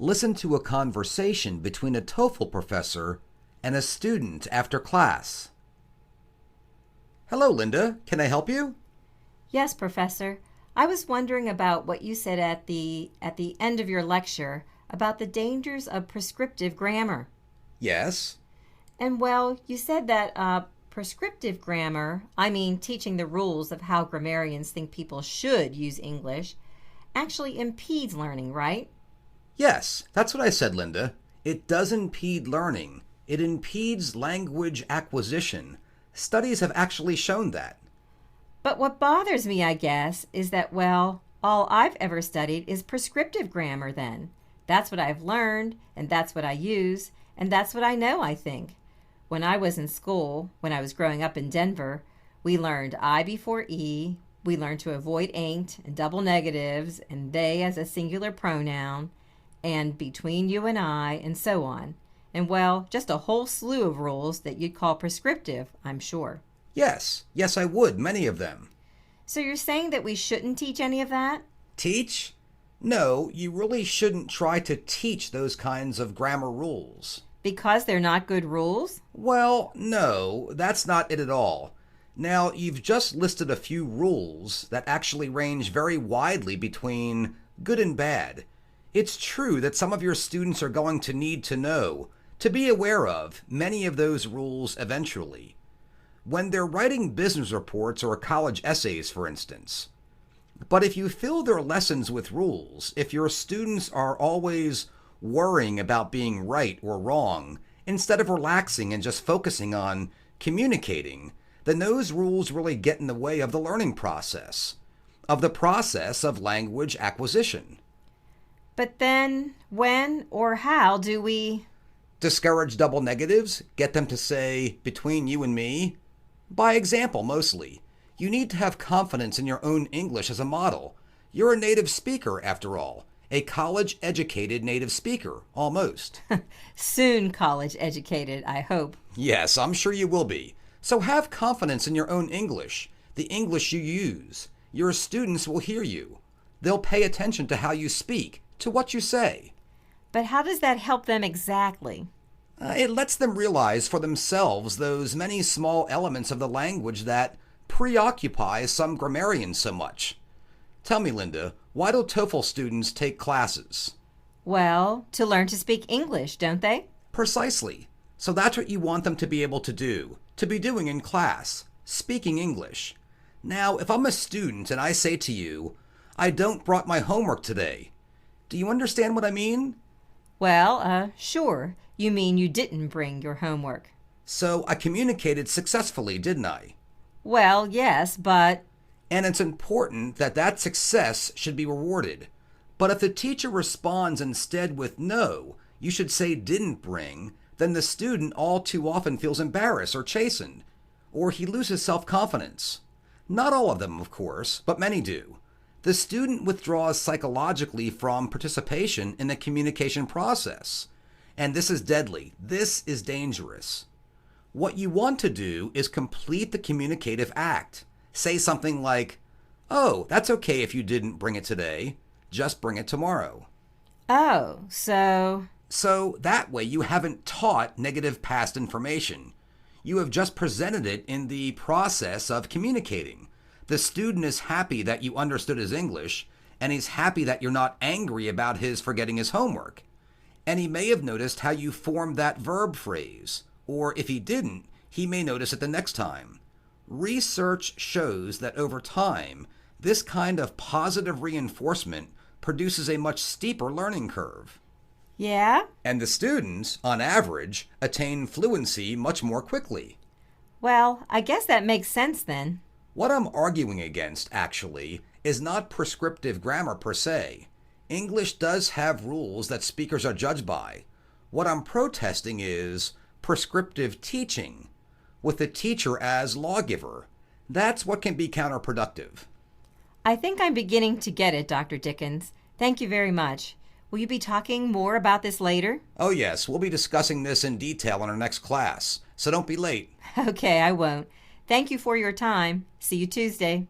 Listen to a conversation between a TOEFL professor and a student after class. Hello, Linda. Can I help you? Yes, Professor. I was wondering about what you said at the end of your lecture about the dangers of prescriptive grammar. Yes. And well, you said that prescriptive grammar, I mean teaching the rules of how grammarians think people should use English, actually impedes learning, right? Yes, that's what I said, Linda. It does impede learning. It impedes language acquisition. Studies have actually shown that. But what bothers me, I guess, is that, well, all I've ever studied is prescriptive grammar then. That's what I've learned, and that's what I use, and that's what I know, I think. When I was in school, when I was growing up in Denver, we learned I before E, we learned to avoid ain't and double negatives and they as a singular pronoun, and between you and I, and so on. And well, just a whole slew of rules that you'd call prescriptive, I'm sure. Yes, I would, many of them. So you're saying that we shouldn't teach any of that? Teach? No, you really shouldn't try to teach those kinds of grammar rules. Because they're not good rules? Well, no, that's not it at all. Now, you've just listed a few rules that actually range very widely between good and bad. It's true that some of your students are going to need to know, to be aware of, many of those rules eventually. When they're writing business reports or college essays, for instance. But if you fill their lessons with rules, if your students are always worrying about being right or wrong, instead of relaxing and just focusing on communicating, then those rules really get in the way of the learning process, of the process of language acquisition. But then, when or how do we discourage double negatives? Get them to say, between you and me? By example, mostly. You need to have confidence in your own English as a model. You're a native speaker, after all. A college-educated native speaker, almost. soon college-educated, I hope? Yes, I'm sure you will be. So have confidence in your own English, the English you use. Your students will hear you. They'll pay attention to how you speak, to what you say. But how does that help them exactly? It lets them realize for themselves those many small elements of the language that preoccupy some grammarians so much. Tell me, Linda, why do TOEFL students take classes? Well, to learn to speak English, don't they? Precisely. So that's what you want them to be able to do, to be doing in class, speaking English. Now, if I'm a student and I say to you, I don't brought my homework today, do you understand what I mean? Well, sure. You mean you didn't bring your homework. So I communicated successfully, didn't I? Well, yes, but... And it's important that that success should be rewarded. But if the teacher responds instead with no, you should say didn't bring, then the student all too often feels embarrassed or chastened, or he loses self-confidence. Not all of them, of course, but many do. The student withdraws psychologically from participation in the communication process. And this is deadly. This is dangerous. What you want to do is complete the communicative act. Say something like, oh, that's okay if you didn't bring it today. Just bring it tomorrow. Oh, so... So that way you haven't taught negative past information. You have just presented it in the process of communicating. The student is happy that you understood his English, and he's happy that you're not angry about his forgetting his homework. And he may have noticed how you formed that verb phrase, or if he didn't, he may notice it the next time. Research shows that over time, this kind of positive reinforcement produces a much steeper learning curve. Yeah? And the students, on average, attain fluency much more quickly. Well, I guess that makes sense then. What I'm arguing against, actually, is not prescriptive grammar per se. English does have rules that speakers are judged by. What I'm protesting is prescriptive teaching, with the teacher as lawgiver. That's what can be counterproductive. I think I'm beginning to get it, Dr. Dickens. Thank you very much. Will you be talking more about this later? Oh yes, we'll be discussing this in detail in our next class, so don't be late. Okay, I won't. Thank you for your time. See you Tuesday.